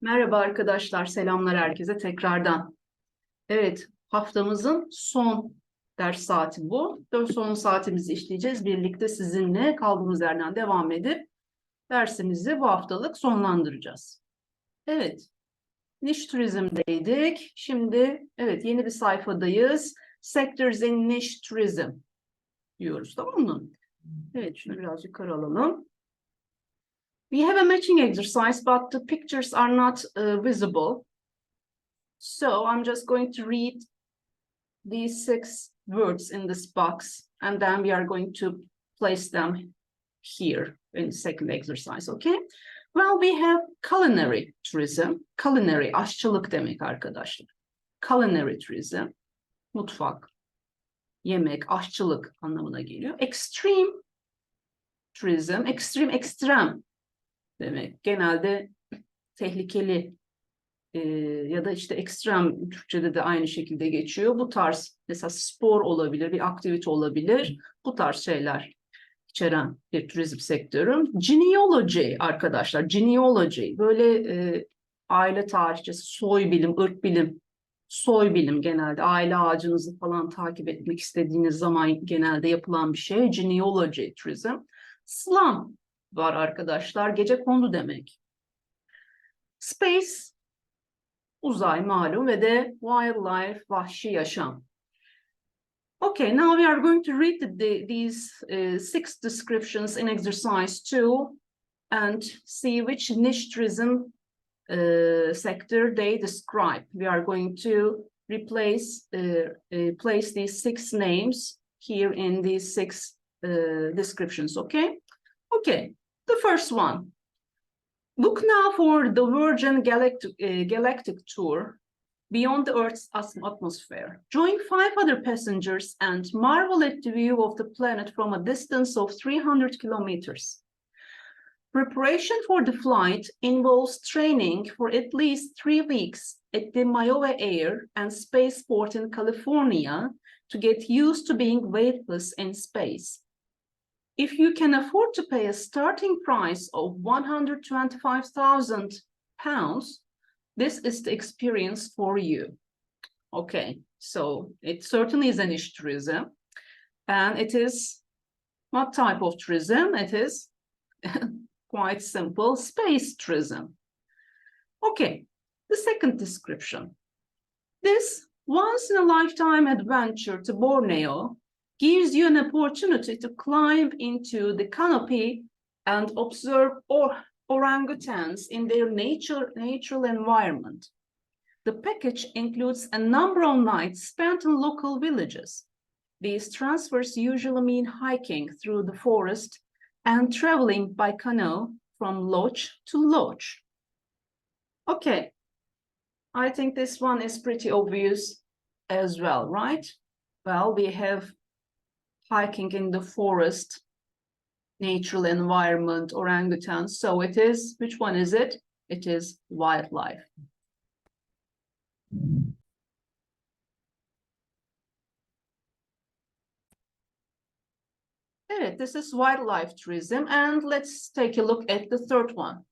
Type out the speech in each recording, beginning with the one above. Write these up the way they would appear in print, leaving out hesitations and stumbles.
Merhaba arkadaşlar, selamlar herkese tekrardan. Evet, haftamızın son ders saati bu. Son saatimizi işleyeceğiz. Birlikte sizinle kaldığımız yerden devam edip dersimizi bu haftalık sonlandıracağız. Evet, niche turizmdeydik. Şimdi evet yeni bir sayfadayız. Sectors in niche tourism diyoruz, tamam mı? Evet, şunu biraz yukarı alalım. We have a matching exercise, but the pictures are not visible. So I'm just going to read these 6 words in this box, and then we are going to place them here in the second exercise, okay? Well, we have culinary tourism. Culinary, aşçılık demek arkadaşlar. Culinary tourism, mutfak, yemek, aşçılık anlamına geliyor. Extreme tourism, extreme, ekstrem demek. Genelde tehlikeli ya da işte ekstrem Türkçe'de de aynı şekilde geçiyor. Bu tarz mesela spor olabilir, bir aktivite olabilir. Bu tarz şeyler içeren bir turizm sektörü. Genealogy arkadaşlar, genealogy böyle aile tarihçesi, soy bilim, ırk bilim, soy bilim genelde aile ağacınızı falan takip etmek istediğiniz zaman genelde yapılan bir şey. Genealogy turizm. Slum var arkadaşlar, gecekondu demek. Space uzay malum ve de wildlife, vahşi yaşam. Okay, now we are going to read these 6 descriptions in exercise 2 and see which niche tourism sector they describe. We are going to place these 6 names here in these 6 descriptions, okay? Okay, the first one. Book now for the Virgin Galactic Tour beyond the Earth's atmosphere. Join 5 other passengers and marvel at the view of the planet from a distance of 300 kilometers. Preparation for the flight involves training for at least 3 weeks at the Mayowa Air and Spaceport in California to get used to being weightless in space. If you can afford to pay a starting price of £125,000, this is the experience for you. Okay, so it certainly is a niche tourism. And it is, what type of tourism? It is quite simple, space tourism. Okay, the second description. This once-in-a-lifetime adventure to Borneo gives you an opportunity to climb into the canopy and observe orangutans in their natural environment. The package includes a number of nights spent in local villages. These transfers usually mean hiking through the forest and traveling by canoe from lodge to lodge. Okay, I think this one is pretty obvious as well, right? Well, we have hiking in the forest, natural environment, orangutans. So it is, which one is it? It is wildlife. Evet, this is wildlife tourism. And let's take a look at the third one.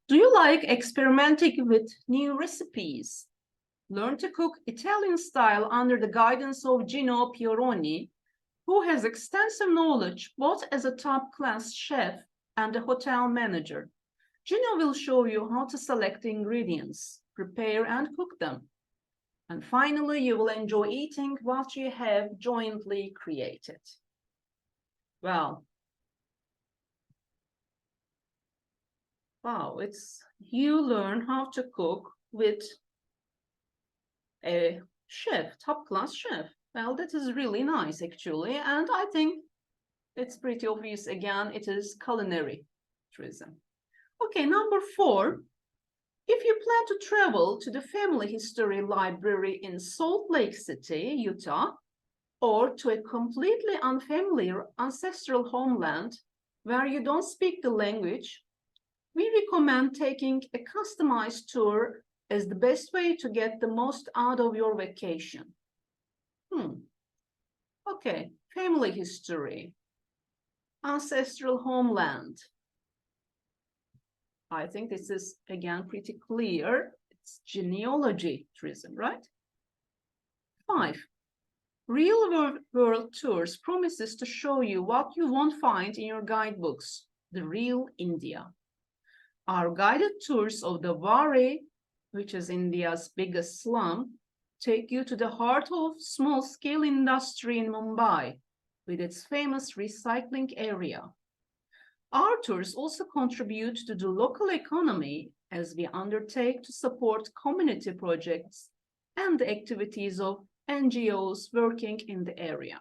Do you like experimenting with new recipes? Learn to cook Italian style under the guidance of Gino Pieroni, who has extensive knowledge both as a top-class chef and a hotel manager. Gino will show you how to select the ingredients, prepare and cook them. And finally, you will enjoy eating what you have jointly created. Well, wow, you learn how to cook with a chef, top-class chef. Well, that is really nice, actually. And I think it's pretty obvious, again, it is culinary tourism. Okay, number 4. If you plan to travel to the Family History Library in Salt Lake City, Utah, or to a completely unfamiliar ancestral homeland where you don't speak the language, we recommend taking a customized tour as the best way to get the most out of your vacation. Okay, family history, ancestral homeland. I think this is again pretty clear. It's genealogy tourism, right? 5. Real world tours promises to show you what you won't find in your guidebooks, the real India. Our guided tours of the Wari, which is India's biggest slum, take you to the heart of small-scale industry in Mumbai, with its famous recycling area. Our tours also contribute to the local economy as we undertake to support community projects and the activities of NGOs working in the area.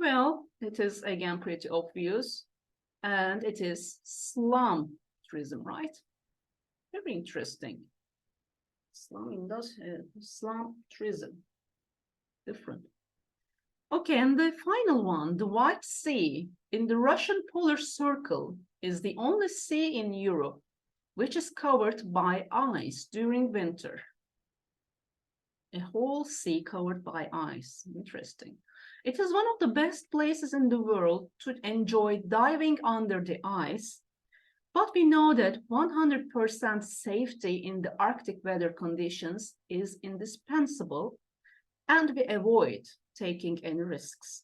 Well, it is again pretty obvious, and it is slum tourism, right? Very interesting. Slum tourism, different. Okay, and the final one, the White Sea in the Russian polar circle is the only sea in Europe which is covered by ice during winter. A whole sea covered by ice. Interesting. It is one of the best places in the world to enjoy diving under the ice, but we know that 100% safety in the Arctic weather conditions is indispensable, and we avoid taking any risks.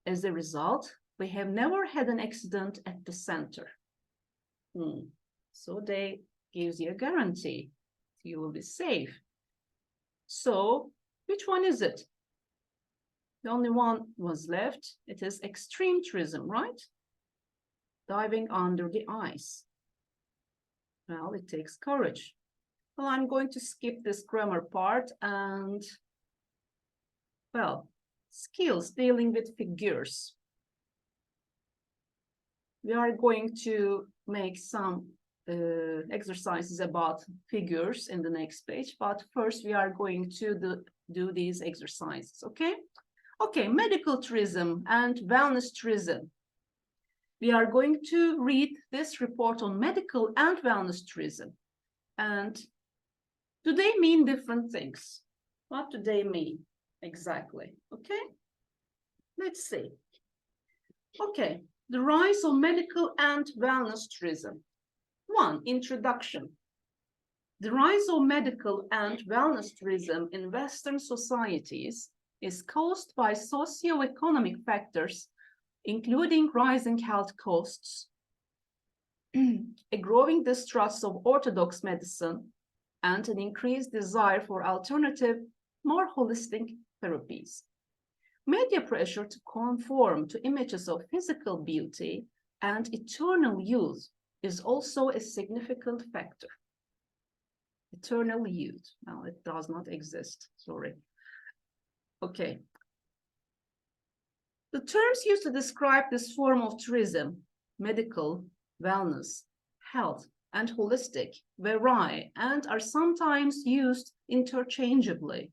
As a result, we have never had an accident at the center. So they gives you a guarantee you will be safe. So, which one is it? The only one was left. It is extreme tourism, right? Diving under the ice. Well, it takes courage. Well, I'm going to skip this grammar part and, well, skills dealing with figures. We are going to make some exercises about figures in the next page, but first we are going to do these exercises, okay? Okay, medical tourism and wellness tourism. We are going to read this report on medical and wellness tourism. And do they mean different things? What do they mean exactly? Okay, let's see. Okay, the rise of medical and wellness tourism. 1. Introduction. The rise of medical and wellness tourism in Western societies is caused by socio-economic factors, including rising health costs, a growing distrust of orthodox medicine, and an increased desire for alternative, more holistic therapies. Media pressure to conform to images of physical beauty and eternal youth is also a significant factor. Eternal youth. Now, it does not exist. Sorry. Okay. The terms used to describe this form of tourism, medical, wellness, health, and holistic, vary and are sometimes used interchangeably.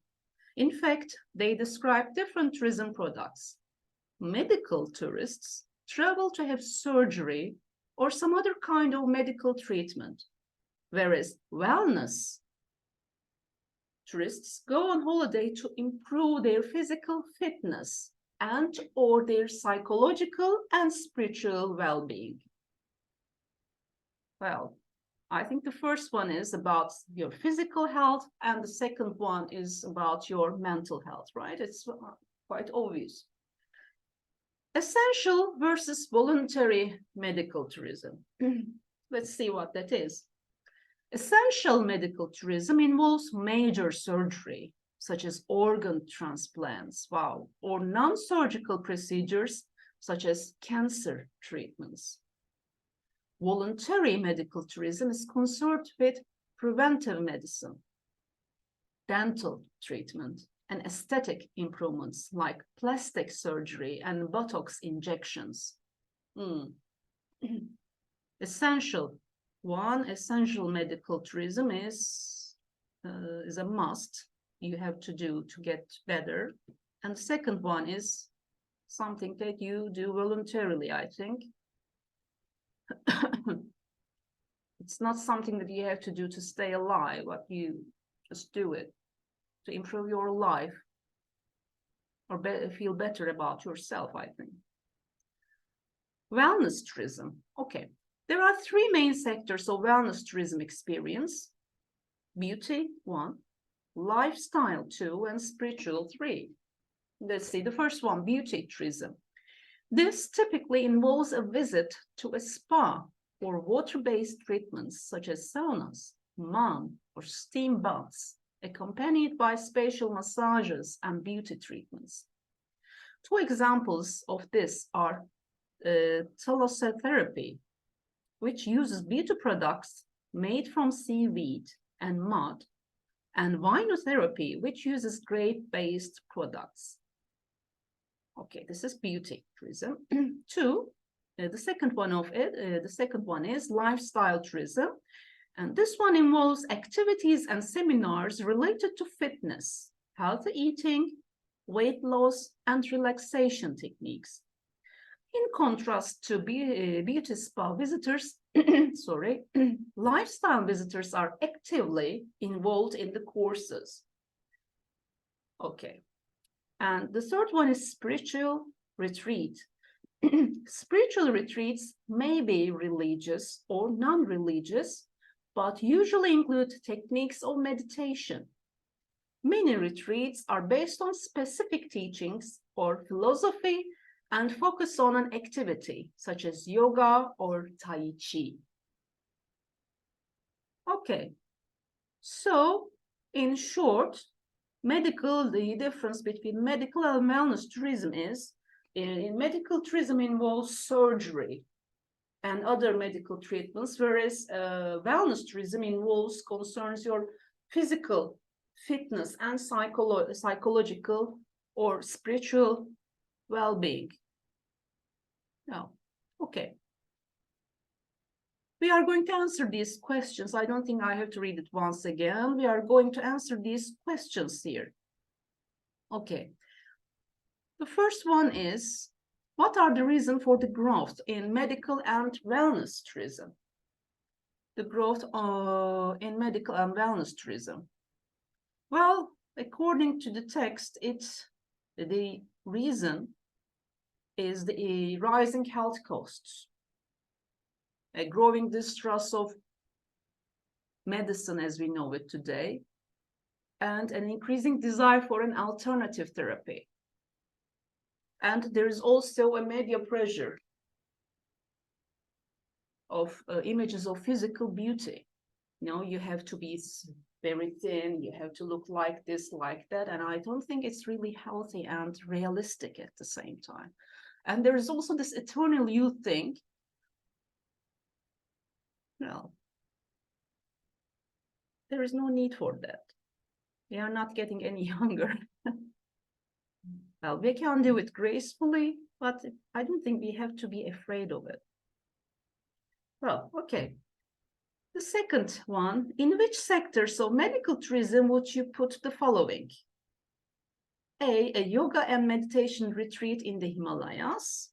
In fact, they describe different tourism products. Medical tourists travel to have surgery or some other kind of medical treatment, whereas wellness tourists go on holiday to improve their physical fitness and or their psychological and spiritual well-being. Well, I think the first one is about your physical health and the second one is about your mental health, right? It's quite obvious. Essential versus voluntary medical tourism. Let's see what that is. Essential medical tourism involves major surgery, such as organ transplants, wow, or non-surgical procedures, such as cancer treatments. Voluntary medical tourism is concerned with preventive medicine, dental treatment, and aesthetic improvements like plastic surgery and Botox injections. Essential. One essential medical tourism is a must you have to do to get better. And the second one is something that you do voluntarily, I think. It's not something that you have to do to stay alive, but you just do it to improve your life or feel better about yourself, I think. Wellness tourism. Okay. There are three main sectors of wellness tourism experience: beauty, 1, lifestyle, 2, and spiritual, 3. Let's see the first one, beauty tourism. This typically involves a visit to a spa or water-based treatments such as saunas, man, or steam baths, accompanied by special massages and beauty treatments. 2 examples of this are thalassotherapy, which uses beauty products made from seaweed and mud, and vinotherapy, which uses grape-based products. Okay, this is beauty tourism. 2, the second one is lifestyle tourism, and this one involves activities and seminars related to fitness, healthy eating, weight loss, and relaxation techniques. In contrast to beauty spa visitors, sorry, lifestyle visitors are actively involved in the courses. Okay. And the third one is spiritual retreat. Spiritual retreats may be religious or non-religious, but usually include techniques of meditation. Many retreats are based on specific teachings or philosophy and focus on an activity such as yoga or tai chi. Okay, so in short, the difference between medical and wellness tourism is, in medical tourism involves surgery and other medical treatments, whereas wellness tourism concerns your physical fitness and psychological or spiritual well-being. Now, okay. We are going to answer these questions. I don't think I have to read it once again. We are going to answer these questions here. Okay. The first one is, what are the reasons for the growth in medical and wellness tourism? The growth in medical and wellness tourism. Well, according to the text, the reason is the rising health costs, a growing distrust of medicine as we know it today, and an increasing desire for an alternative therapy. And there is also a media pressure of images of physical beauty. You know, you have to be very thin, you have to look like this, like that, and I don't think it's really healthy and realistic at the same time. And there is also this eternal youth thing. Well, there is no need for that. We are not getting any younger. Well, we can do it gracefully, but I don't think we have to be afraid of it. Well, okay. The second one, in which sectors of medical tourism would you put the following? A yoga and meditation retreat in the Himalayas.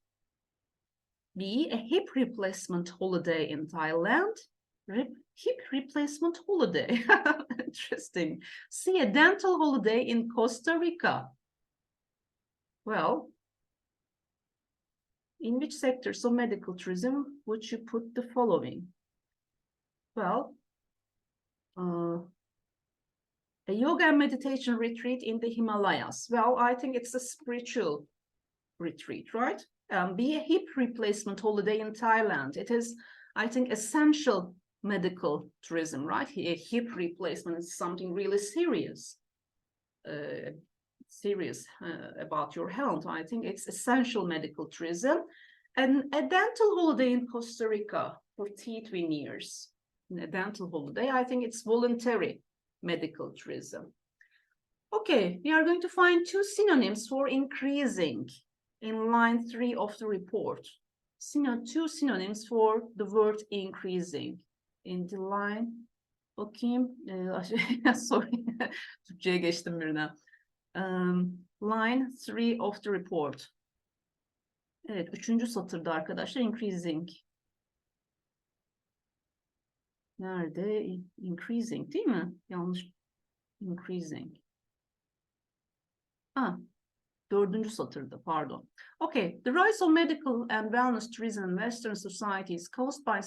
B, a hip replacement holiday in Thailand. Hip replacement holiday, interesting. C, a dental holiday in Costa Rica. Well, in which sectors of medical tourism would you put the following? Well, a yoga and meditation retreat in the Himalayas. Well, I think it's a spiritual retreat, right? B, a hip replacement holiday in Thailand. It is, I think, essential medical tourism, right? A hip replacement is something really serious. About your health. I think it's essential medical tourism. And a dental holiday in Costa Rica for teeth veneers. A dental holiday, I think it's voluntary medical tourism. Okay, we are going to find 2 synonyms for increasing in line 3 of the report. 2 synonyms for the word increasing. In the line, bakayım, sorry, Türkçe'ye geçtim birden. Line 3 of the report. Evet, 3. satırda arkadaşlar, increasing. Nerede? Increasing değil mi? Yanlış. Increasing. Dördüncü satırda, pardon. Okay, the rise of medical and wellness tourism in Western societies caused by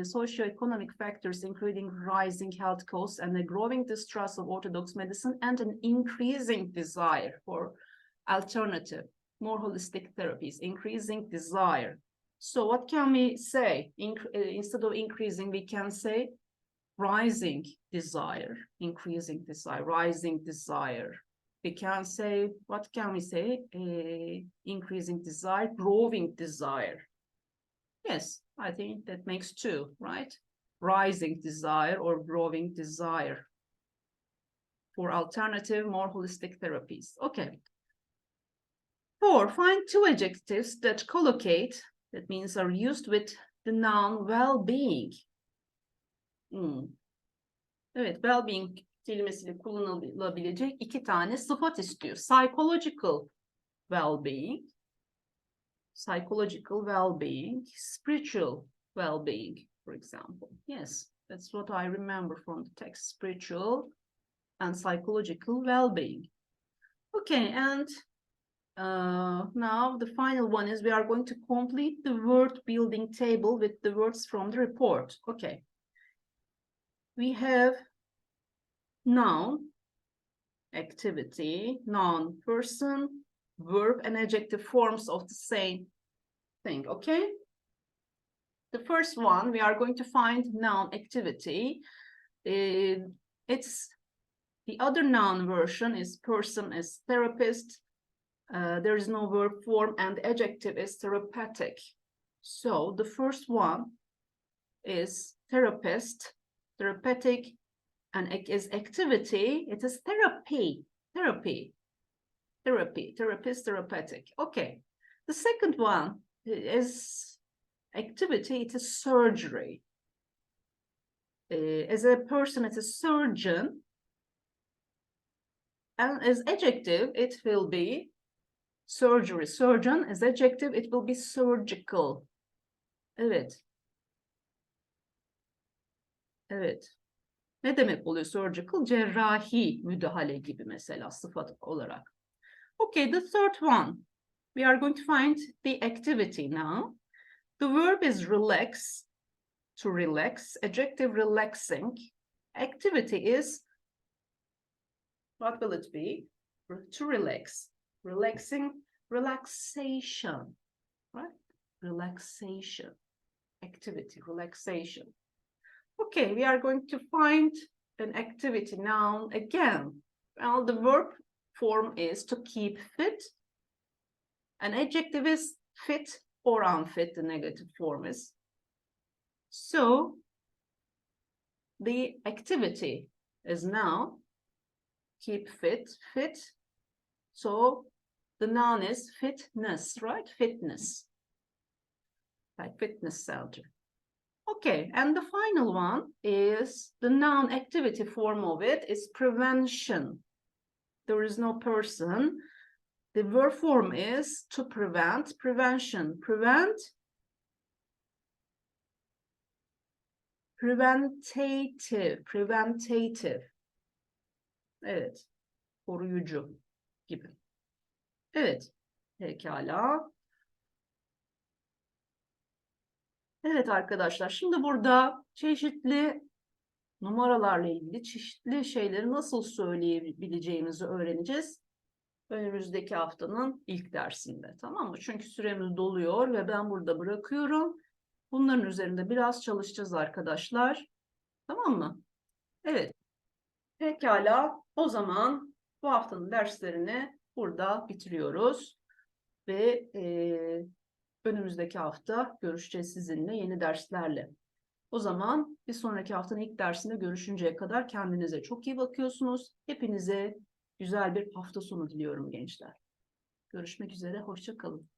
socio-economic factors, including rising health costs and a growing distrust of orthodox medicine and an increasing desire for alternative, more holistic therapies, increasing desire. So what can we say? Instead of increasing, we can say rising desire, increasing desire, rising desire. We can say, what can we say? Increasing desire, growing desire. Yes, I think that makes two, right? Rising desire or growing desire for alternative, more holistic therapies. Okay. 4, find two adjectives that collocate, that means are used with the noun well-being. Evet, well-being kelimesiyle kullanılabilecek iki tane sıfat istiyor. Psychological well-being, spiritual well-being, for example. Yes, that's what I remember from the text, spiritual and psychological well-being. Okay, and now the final one is we are going to complete the word building table with the words from the report. Okay. We have noun, activity, noun, person, verb, and adjective forms of the same thing, okay? The first one, we are going to find noun, activity. It's the other noun version is person, is therapist. There is no verb form, and adjective is therapeutic. So the first one is therapist, therapeutic, and is activity. It is therapy, therapist, therapeutic. Okay. The second one is activity. It is surgery. As a person, it's a surgeon. And as adjective, it will be surgery. Surgeon as adjective, it will be surgical. Evet. Evet. Ne demek oluyor surgical? Cerrahi müdahale gibi mesela sıfat olarak. Okay, the third one. We are going to find the activity now. The verb is relax, to relax. Adjective relaxing. Activity is, what will it be? To relax. Relaxing, relaxation, right? Relaxation. Activity, relaxation. Okay, we are going to find an activity noun again. Well, the verb form is to keep fit. An adjective is fit or unfit, the negative form is. So, the activity is now keep fit, fit. So, the noun is fitness, right? Fitness. Like fitness center. Okay, and the final one is the noun activity form of it is prevention. There is no person. The verb form is to prevent, prevention. Prevent, preventative, preventative. Evet, koruyucu gibi. Evet, pekala. Evet arkadaşlar, şimdi burada çeşitli numaralarla ilgili çeşitli şeyleri nasıl söyleyebileceğimizi öğreneceğiz. Önümüzdeki haftanın ilk dersinde, tamam mı? Çünkü süremiz doluyor ve ben burada bırakıyorum. Bunların üzerinde biraz çalışacağız arkadaşlar. Tamam mı? Evet. Pekala. O zaman bu haftanın derslerini burada bitiriyoruz. Ve önümüzdeki hafta görüşeceğiz sizinle yeni derslerle. O zaman bir sonraki haftanın ilk dersinde görüşünceye kadar kendinize çok iyi bakıyorsunuz. Hepinize güzel bir hafta sonu diliyorum gençler. Görüşmek üzere, hoşça kalın.